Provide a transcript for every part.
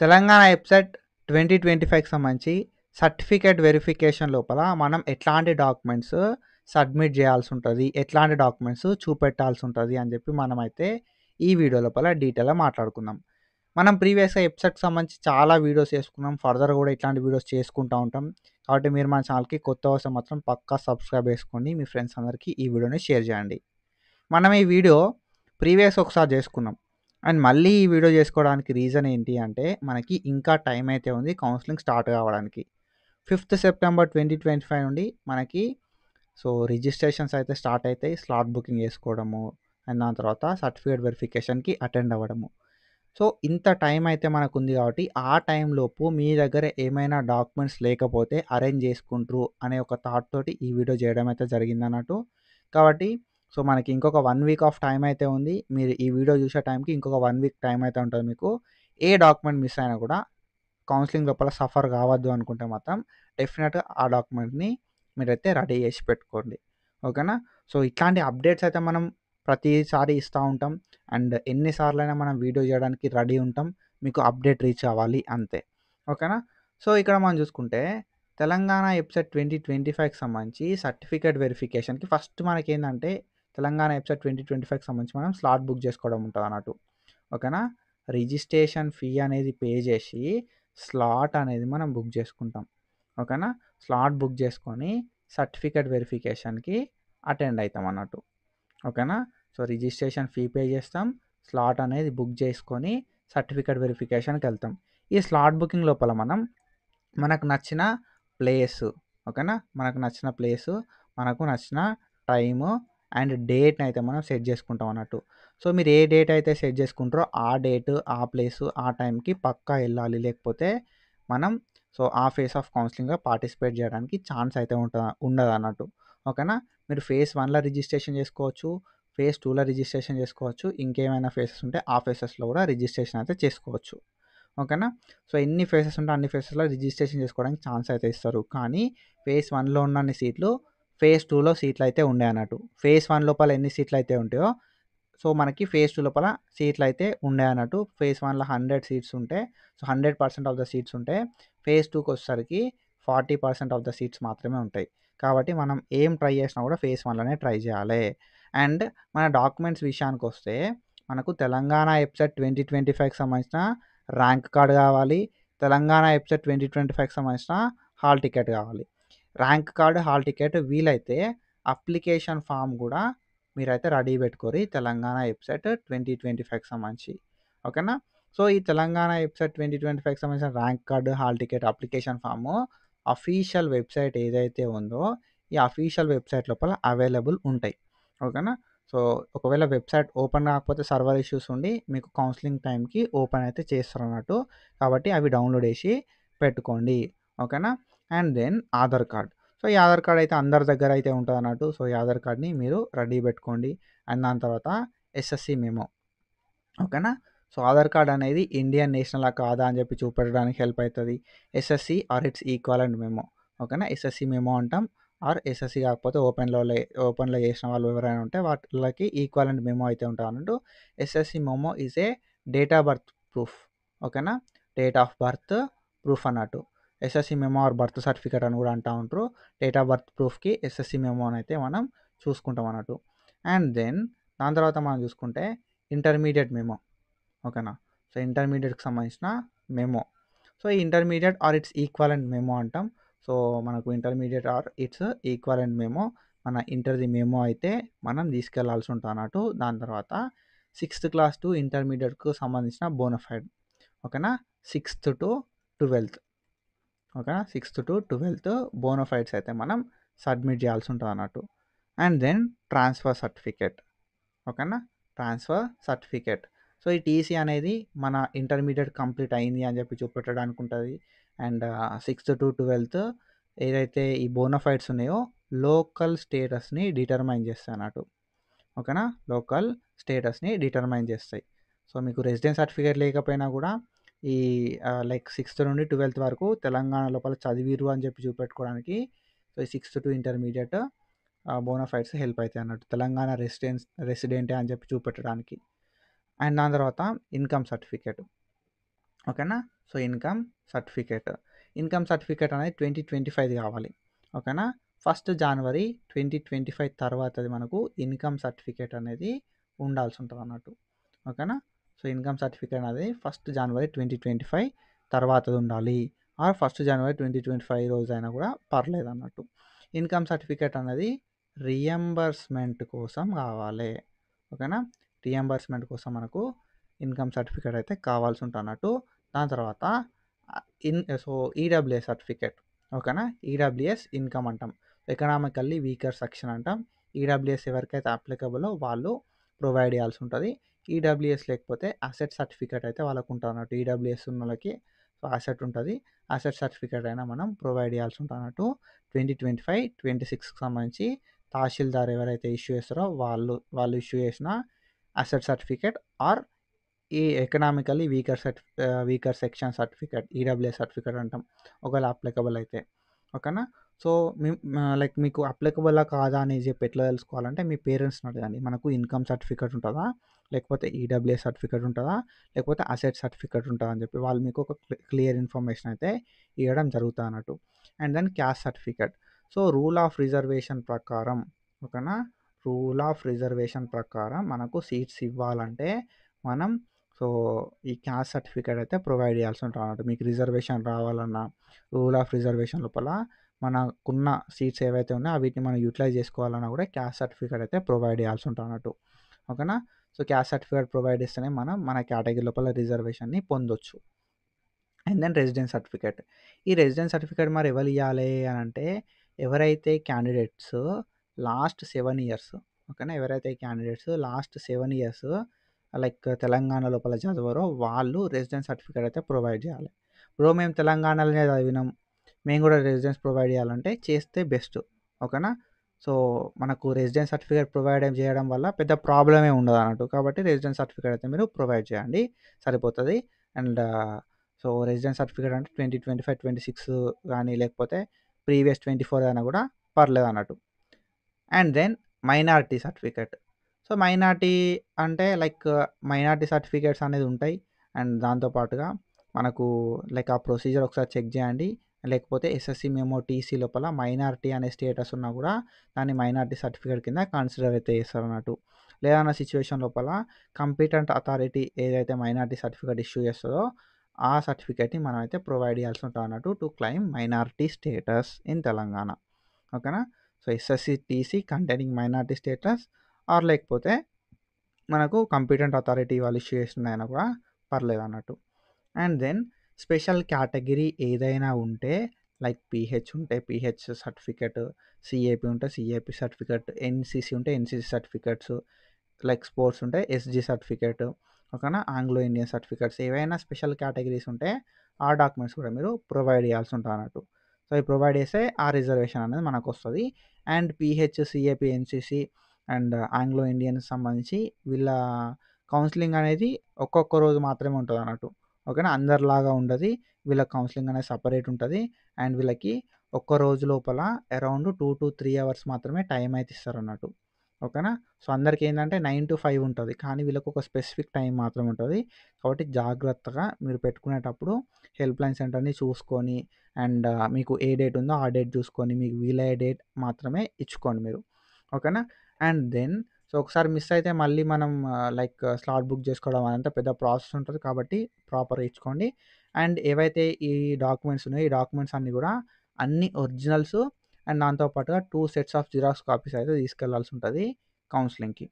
Telangana website 2025కి సంబంధించి certificate verification లోపల మనం ఎట్లాంటి డాక్యుమెంట్స్ సబ్మిట్ చేయాల్సుంటది, ఎట్లాంటి డాక్యుమెంట్స్ చూపెట్టాల్సుంటది అని చెప్పి మనమైతే ఈ వీడియో లోపల డీటెయిల్‌గా మాట్లాడుకుందాం. మనం ప్రీవియస్‌గా వెబ్‌సైట్‌కి సంబంధించి చాలా వీడియోస్ చేసుకున్నాం. ఫర్దర్ కూడా ఇట్లాంటి వీడియోస్ చేసుకుంటా ఉంటాం. కాబట్టి మీరు మన ఛానల్‌కి కొత్త వస్తే మాత్రం పక్కా సబ్స్క్రైబ్ చేసుకోండి. మీ ఫ్రెండ్స్ అందరికీ ఈ వీడియోని షేర్ చేయండి. మనం ఈ వీడియో ప్రీవియస్ ఒకసారి చేసుకున్నాం. అండ్ మళ్ళీ ఈ వీడియో చేసుకోవడానికి రీజన్ ఏంటి అంటే, మనకి ఇంకా టైం అయితే ఉంది కౌన్సెలింగ్ స్టార్ట్ కావడానికి. 5థ్ సెప్టెంబర్ 2025 నుండి మనకి రిజిస్ట్రేషన్స్ అయితే స్టార్ట్ అయితాయి. స్లాట్ బుకింగ్ చేసుకోవడము, అండ్ దాని తర్వాత సర్టిఫికేట్ వెరిఫికేషన్‌కి అటెండ్ అవ్వడము. ఇంత టైం అయితే మనకుంది కాబట్టి, ఆ టైంలోపు మీ దగ్గర ఏమైనా డాక్యుమెంట్స్ లేకపోతే అరేంజ్ చేసుకుంట్రు అనే ఒక థాట్ తోటి ఈ వీడియో చేయడం అయితే జరిగిందన్నట్టు. కాబట్టి మనకి ఇంకొక 1 వీక్ ఆఫ్ టైం అయితే ఉంది. మీరు ఈ వీడియో చూసే టైంకి ఇంకొక 1 వీక్ టైం అయితే ఉంటది మీకు. ఏ డాక్యుమెంట్ మిస్ అయినా కూడా కౌన్సెలింగ్ లోపల సఫర్ కావద్దు అనుకుంటే మాత్రం డెఫినెట్‌గా ఆ డాక్యుమెంట్‌ని మీరైతే రెడీ చేసి పెట్టుకోండి. ఓకేనా? ఇట్లాంటి అప్డేట్స్ అయితే మనం ప్రతిసారి ఇస్తా ఉంటాం. అండ్ ఎన్ని సార్లైనా మనం వీడియో చేయడానికి రెడీ ఉంటాం. మీకు అప్డేట్ రీచ్ అవ్వాలి అంతే. ఓకేనా? ఇక్కడ మనం చూసుకుంటే తెలంగాణ వెబ్‌సైట్ 2025కి సంబంధించి సర్టిఫికేట్ వెరిఫికేషన్‌కి ఫస్ట్ మనకేందంటే తెలంగాణ వెబ్‌సైట్ 2025కి సంబంధించి మనం స్లాట్ బుక్ చేసుకోవడం ఉంటదన్నట్టు. ఓకేనా? రిజిస్ట్రేషన్ ఫీ అనేది పే చేసి స్లాట్ అనేది మనం బుక్ చేసుకుంటాం. ఓకేనా? స్లాట్ బుక్ చేసుకొని సర్టిఫికేట్ వెరిఫికేషన్‌కి అటెండ్ అయితాం అన్నట్టు. ఓకేనా? రిజిస్ట్రేషన్ ఫీ పే చేస్తాం. స్లాట్ అనేది బుక్ చేసుకొని సర్టిఫికేట్ వెరిఫికేషన్‌కెళ్తాం. ఈ స్లాట్ బుకింగ్ లోపల మనం మనకు నచ్చిన ప్లేసు, ఓకేనా? మనకు నచ్చిన ప్లేసు, మనకు నచ్చిన టైము అండ్ డేట్‌నయితే మనం సెట్ చేసుకుంటాం అన్నట్టు. మీరు ఏ డేట్ అయితే సెట్ చేసుకుంటారో ఆ డేటు, ఆ ప్లేసు, ఆ టైంకి పక్కా ఎళ్ళాలి. లేకపోతే మనం ఆ ఫేజ్ ఆఫ్ కౌన్సెలింగ్‌లో పార్టిసిపేట్ చేయడానికి ఛాన్స్ అయితే ఉండదన్నట్టు. ఓకేనా? మీరు ఫేజ్ 1లో రిజిస్ట్రేషన్ చేసుకోవచ్చు. ఫేజ్ 2లో రిజిస్ట్రేషన్ చేసుకోవచ్చు. ఇంకేమైనా ఫేజెస్ ఉంటే ఆ ఫేజెస్‌లో కూడా రిజిస్ట్రేషన్ అయితే చేసుకోవచ్చు. ఓకేనా? ఎన్ని ఫేజెస్ ఉంటే అన్ని ఫేజెస్‌లో రిజిస్ట్రేషన్ చేసుకోవడానికి ఛాన్స్ అయితే ఇస్తారు. కానీ ఫేజ్ 1లో ఉన్నన్ని సీట్లు ఫేజ్ 2లో సీట్లయితే ఉండయన్నట్టు. ఫేజ్ 1 లోపల ఎన్ని సీట్లయితే ఉంటాయో మనకి ఫేజ్ 2 లోపల సీట్లయితే ఉండయన్నట్టు. ఫేజ్ 1లో 100 సీట్స్ ఉంటే 100% ఆఫ్ ద సీట్స్ ఉంటే ఫేజ్ 2కొచ్చేసరికి 40% ఆఫ్ ద సీట్స్ మాత్రమే ఉంటాయి. కాబట్టి మనం ఏం ట్రై చేసినా కూడా ఫేజ్ 1లోనే ట్రై చేయాలి. అండ్ మన డాక్యుమెంట్స్ విషయానికొస్తే మనకు తెలంగాణ వెబ్‌సైట్ 2025కి సంబంధించిన ర్యాంక్ కార్డ్ కావాలి. తెలంగాణ వెబ్‌సైట్ 2025కి సంబంధించిన హాల్ టికెట్ కావాలి. ర్యాంక్ కార్డ్, హాల్ టికెట్ వీలైతే అప్లికేషన్ ఫార్మ్ కూడా మీరైతే రెడీ పెట్టుకోరి తెలంగాణ వెబ్‌సైట్ 2025కి సంబంధించి. ఓకేనా? ఈ తెలంగాణ వెబ్‌సైట్ 2025కి సంబంధించిన rank card, hall ticket application form official website ఏదైతే ఉందో, ఈ అఫీషియల్ వెబ్‌సైట్ లోపల అవైలబుల్ ఉంటాయి. ఓకేనా? ఒకవేళ వెబ్‌సైట్ ఓపెన్ కాకపోతే సర్వర్ ఇష్యూస్ ఉండి మీకు కౌన్సెలింగ్ టైంకి ఓపెన్ అయితే చేస్తారన్నట్టు. కాబట్టి అవి డౌన్‌లోడ్ చేసి పెట్టుకోండి. ఓకేనా? And then Aadhaar card. ఈ ఆధార్ కార్డ్ అయితే అందరి దగ్గర అయితే ఉంటదన్నట్టు. ఈ ఆధార్ కార్డ్‌ని మీరు రెడీ పెట్టుకోండి. అండ్ దాని తర్వాత ఎస్ఎస్‌సి మెమో. ఓకేనా? ఆధార్ కార్డ్ అనేది ఇండియన్ నేషనలా కాదా అని చెప్పి చూపెట్టడానికి హెల్ప్ అయితది. SSC or its equivalent memo. ఓకేనా? ఎస్ఎస్‌సి మెమో అంటాం. ఆర్ ఎస్ఎస్‌సి కాకపోతే ఓపెన్‌లో చేసిన వాళ్ళు ఎవరైనా ఉంటే వాళ్ళకి ఈక్వలెంట్ మెమో అయితే ఉంటదన్నట్టు. SSC memo is a date of birth proof. ఓకేనా? డేట్ ఆఫ్ బర్త్ ప్రూఫ్ అన్నట్టు. SSC memo or birth certificate అని కూడా అంటా ఉంటారు. డేట్ ఆఫ్ బర్త్ ప్రూఫ్‌కి ఎస్ఎస్‌సి మెమోనైతే మనం చూసుకుంటాం అన్నట్టు. అండ్ దెన్ దాని తర్వాత మనం చూసుకుంటే ఇంటర్మీడియేట్ మెమో. ఓకేనా? ఇంటర్మీడియేట్‌కి సంబంధించిన మెమో. ఈ intermediate or its equivalent memo అంటాం. మనకు intermediate or its equivalent memo, మన ఇంటర్‌ది మెమో అయితే మనం తీసుకెళ్లాల్సి ఉంటదన్నట్టు. దాని తర్వాత 6థ్ క్లాస్ టు ఇంటర్మీడియేట్‌కు సంబంధించిన బోనాఫైడ్. ఓకేనా? 6థ్ టు 12థ్. ఓకేనా? 6థ్ టు 12థ్ బోనాఫైడ్స్ అయితే మనం సబ్మిట్ చేయాల్సి ఉంటదన్నట్టు. And then transfer certificate. ఓకేనా? Transfer certificate. ఈ టీసీ అనేది మన ఇంటర్మీడియేట్ కంప్లీట్ అయింది అని చెప్పి చూపెట్టడానికి ఉంటది. అండ్ 6థ్ టు 12థ్ ఏదైతే ఈ బోనాఫైడ్స్ ఉన్నాయో లోకల్ స్టేటస్‌ని డిటర్మైన్ చేస్తాయన్నట్టు. ఓకేనా? లోకల్ స్టేటస్‌ని డిటర్మైన్ చేస్తాయి. మీకు రెసిడెన్స్ సర్టిఫికేట్ లేకపోయినా కూడా ఈ లైక్ 6థ్ నుండి 12థ్ వరకు తెలంగాణ లోపల చదివిర్రు అని చెప్పి చూపెట్టుకోవడానికి ఈ 6థ్ టు ఇంటర్మీడియేట్ బోనాఫైడ్స్ హెల్ప్ అవుతాయి అన్నట్టు. తెలంగాణ రెసిడెంటే అని చెప్పి చూపెట్టడానికి. అండ్ దాని తర్వాత ఇన్కమ్ సర్టిఫికేట్. ఓకేనా. సో, ఇన్కమ్ సర్టిఫికేట్ అనేది 2025 కావాలి. ఓకేనా. 1 జనవరి 2025 తర్వాతది మనకు ఇన్కమ్ సర్టిఫికేట్ అనేది ఉండాల్సి ఉంటుంది అన్నట్టు. ఓకేనా. సో, ఇన్కమ్ సర్టిఫికేట్ అనేది 1 జనవరి 2025 తర్వాతది ఉండాలి. ఆర్ 1 జనవరి 2025 రోజైనా కూడా పర్లేదు అన్నట్టు. ఇన్కమ్ సర్టిఫికేట్ అనేది రియంబర్స్మెంట్ కోసం కావాలి. ఓకేనా. రియంబర్స్మెంట్ కోసం మనకు ఇన్కమ్ సర్టిఫికేట్ అయితే కావాల్సి ఉంటుంది అన్నట్టు. దాని తర్వాత ఈడబ్ల్యూఎస్ సర్టిఫికేట్. ఓకేనా. ఈడబ్ల్యూఎస్ ఇన్కమ్ అంటాం, ఎకనామికల్లీ వీకర్ సెక్షన్ అంటాం. ఈడబ్ల్యూఎస్ ఎవరికైతే అప్లికబుల్లో వాళ్ళు ప్రొవైడ్ చేయాల్సి ఉంటుంది. ఈడబ్ల్యూఎస్ లేకపోతే అసెట్ సర్టిఫికేట్ అయితే వాళ్ళకు ఉంటుంది అన్నట్టు. ఈడబ్ల్యూఎస్ ఉన్న వాళ్ళకి అసెట్ ఉంటుంది, అసెట్ సర్టిఫికేట్ అయినా మనం ప్రొవైడ్ చేయాల్సి ఉంటుంది అన్నట్టు. 2025-26కి సంబంధించి తహసీల్దార్ ఎవరైతే ఇష్యూ చేస్తారో వాళ్ళు ఇష్యూ చేసిన అసెట్ సర్టిఫికేట్ ఆర్ ఈ economically weaker section certificate, EWS certificate అంటాం, ఒకవేళ అప్లికబుల్ అయితే. ఓకేనా. సో, లైక్ మీకు అప్లికబుల్లా కాదా అని చెప్పి ఎట్లా తెలుసుకోవాలంటే మీ పేరెంట్స్ని అడగండి. మనకు ఇన్కమ్ సర్టిఫికేట్ ఉంటుందా, లేకపోతే ఈడబ్ల్యూఎస్ సర్టిఫికేట్ ఉంటుందా, లేకపోతే అసెట్ సర్టిఫికేట్ ఉంటుందా అని చెప్పి వాళ్ళు మీకు ఒక క్లియర్ ఇన్ఫర్మేషన్ అయితే ఇవ్వడం జరుగుతుంది అన్నట్టు. And then caste certificate. So, rule of reservation ప్రకారం, ఓకేనా, రూల్ ఆఫ్ రిజర్వేషన్ ప్రకారం మనకు సీట్స్ ఇవ్వాలంటే మనం ఈ క్యాస్ట్ సర్టిఫికేట్ అయితే ప్రొవైడ్ చేయాల్సి ఉంటుంది అన్నట్టు. మీకు రిజర్వేషన్ రావాలన్నా రూల్ ఆఫ్ రిజర్వేషన్ లోపల మనకున్న సీట్స్ ఏవైతే ఉన్నాయో వీటిని మనం యూటిలైజ్ చేసుకోవాలన్నా కూడా క్యాస్ట్ సర్టిఫికేట్ అయితే ప్రొవైడ్ చేయాల్సి ఉంటుంది అన్నట్టు. ఓకేనా. సో, క్యాస్ట్ సర్టిఫికేట్ ప్రొవైడ్ చేస్తేనే మనం మన కేటగిరీ లోపల రిజర్వేషన్ని పొందొచ్చు. And then residence certificate. ఈ రెసిడెన్స్ సర్టిఫికేట్ మరి ఎవరు ఇవ్వాలి అని అంటే ఎవరైతే క్యాండిడేట్స్ లాస్ట్ 7 ఇయర్స్, ఓకేనా, ఎవరైతే candidates last 7 years like Telangana లోపల చదివారో వాళ్ళు రెసిడెన్స్ సర్టిఫికేట్ అయితే ప్రొవైడ్ చేయాలి. ఇప్పుడు మేము తెలంగాణలోనే చదివినాం, మేము కూడా రెసిడెన్స్ ప్రొవైడ్ చేయాలంటే చేస్తే బెస్ట్. ఓకేనా. సో, మనకు రెసిడెన్స్ సర్టిఫికేట్ ప్రొవైడ్ చేయడం వల్ల పెద్ద ప్రాబ్లమే ఉండదు అన్నట్టు. కాబట్టి రెసిడెన్స్ సర్టిఫికేట్ అయితే మీరు ప్రొవైడ్ చేయండి, సరిపోతుంది. అండ్ సో, రెసిడెన్స్ సర్టిఫికేట్ అంటే 2025-26 కానీ లేకపోతే ప్రీవియస్ 24 అయినా కూడా పర్లేదు అన్నట్టు. And then minority certificate. So, minority అంటే లైక్ మైనారిటీ సర్టిఫికేట్స్ అనేది ఉంటాయి. అండ్ దాంతోపాటుగా మనకు లైక్ ఆ ప్రొసీజర్ ఒకసారి చెక్ చేయండి. లేకపోతే ఎస్ఎస్సి మెమో టీసీ లోపల మైనారిటీ అనే స్టేటస్ ఉన్నా కూడా దాన్ని మైనారిటీ సర్టిఫికేట్ కింద కన్సిడర్ అయితే చేస్తారు అన్నట్టు. లేదన్న సిచ్యువేషన్ లోపల కంపిటెంట్ అథారిటీ ఏదైతే మైనారిటీ సర్టిఫికేట్ ఇష్యూ చేస్తుందో ఆ సర్టిఫికేట్ని మనం అయితే ప్రొవైడ్ చేయాల్సి ఉంటుంది అన్నట్టు to claim minority status in Telangana. ఓకేనా. So, SSC TC containing minority status or లేకపోతే మనకు కంపిటెంట్ అథారిటీ వాళ్ళు ఇష్యూ చేస్తున్నాయన్నా కూడా పర్లేదు అన్నట్టు. అండ్ దెన్ స్పెషల్ కేటగిరీ ఏదైనా ఉంటే లైక్ పీహెచ్ ఉంటే పీహెచ్ సర్టిఫికేట్, సిఏపి ఉంటే సిఏపి సర్టిఫికేట్, ఎన్సిసి ఉంటే ఎన్సిసి సర్టిఫికేట్స్, లైక్ స్పోర్ట్స్ ఉంటే ఎస్జీ సర్టిఫికేట్, ఓకేనా, ఆంగ్లో ఇండియన్ సర్టిఫికేట్స్, ఏవైనా స్పెషల్ కేటగిరీస్ ఉంటే ఆ డాక్యుమెంట్స్ కూడా మీరు ప్రొవైడ్ చేయాల్సి ఉంటుంది అన్నట్టు. సో, ఇవి ప్రొవైడ్ చేస్తే ఆ రిజర్వేషన్ అనేది మనకు వస్తుంది. And pH, CAP, NCC and Anglo Indian సంబంధించి వీళ్ళ కౌన్సిలింగ్ అనేది ఒక్కొక్క రోజు మాత్రమే ఉంటుంది అన్నట్టు. ఓకేనా. అందరిలాగా ఉండదు, వీళ్ళ కౌన్సిలింగ్ అనేది సపరేట్ ఉంటుంది. అండ్ వీళ్ళకి ఒక్క రోజు లోపల అరౌండ్ 2 to 3 అవర్స్ మాత్రమే టైం అయితే ఇస్తారు అన్నట్టు. ఓకేనా. సో, అందరికీ ఏంటంటే 9 to 5 ఉంటుంది, కానీ వీళ్ళకి ఒక స్పెసిఫిక్ టైం మాత్రమే ఉంటుంది. కాబట్టి జాగ్రత్తగా మీరు పెట్టుకునేటప్పుడు హెల్ప్ లైన్ సెంటర్ని చూసుకొని అండ్ మీకు ఏ డేట్ ఉందో ఆ డేట్ చూసుకొని మీకు వీలయ్యే డేట్ మాత్రమే ఇచ్చుకోండి మీరు. ఓకేనా. అండ్ దెన్ సో, ఒకసారి మిస్ అయితే మళ్ళీ మనం లైక్ స్లాట్ బుక్ చేసుకోవడం అదంతా పెద్ద ప్రాసెస్ ఉంటుంది. కాబట్టి ప్రాపర్గా ఇచ్చుకోండి. అండ్ ఏవైతే ఈ డాక్యుమెంట్స్ ఉన్నాయో ఈ డాక్యుమెంట్స్ అన్నీ కూడా అన్ని ఒరిజినల్స్ అండ్ దాంతో పాటుగా 2 sets ఆఫ్ జిరాక్స్ కాపీస్ అయితే తీసుకెళ్లాల్సి ఉంటుంది కౌన్సిలింగ్కి.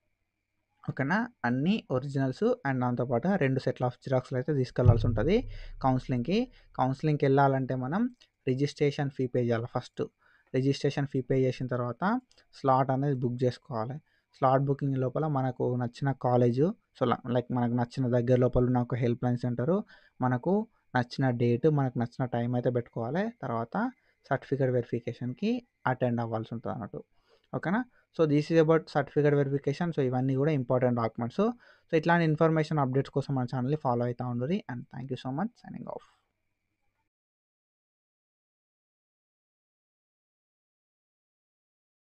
ఓకేనా. అన్ని ఒరిజినల్స్ అండ్ దాంతోపాటుగా 2 సెట్ల ఆఫ్ జిరాక్స్లు అయితే తీసుకెళ్లాల్సి ఉంటుంది కౌన్సిలింగ్కి వెళ్ళాలంటే మనం రిజిస్ట్రేషన్ ఫీ పే చేయాలి ఫస్ట్. రిజిస్ట్రేషన్ ఫీ పే చేసిన తర్వాత స్లాట్ అనేది బుక్ చేసుకోవాలి. స్లాట్ బుకింగ్ లోపల మనకు నచ్చిన కాలేజు, సో లైక్ మనకు నచ్చిన దగ్గర లోపల ఉన్న ఒక హెల్ప్ లైన్ సెంటరు, మనకు నచ్చిన డేట్, మనకు నచ్చిన టైం అయితే పెట్టుకోవాలి. తర్వాత సర్టిఫికేట్ వెరిఫికేషన్కి అటెండ్ అవ్వాల్సి ఉంటుంది అన్నట్టు. ఓకేనా. So, this is about certificate verification. So, ఇవన్నీ కూడా ఇంపార్టెంట్ డాక్యుమెంట్స్. సో, ఇట్లాంటి ఇన్ఫర్మేషన్ అప్డేట్స్ కోసం మన ఛానల్ని ఫాలో అవుతూ ఉండండి. And thank you so much. Signing off.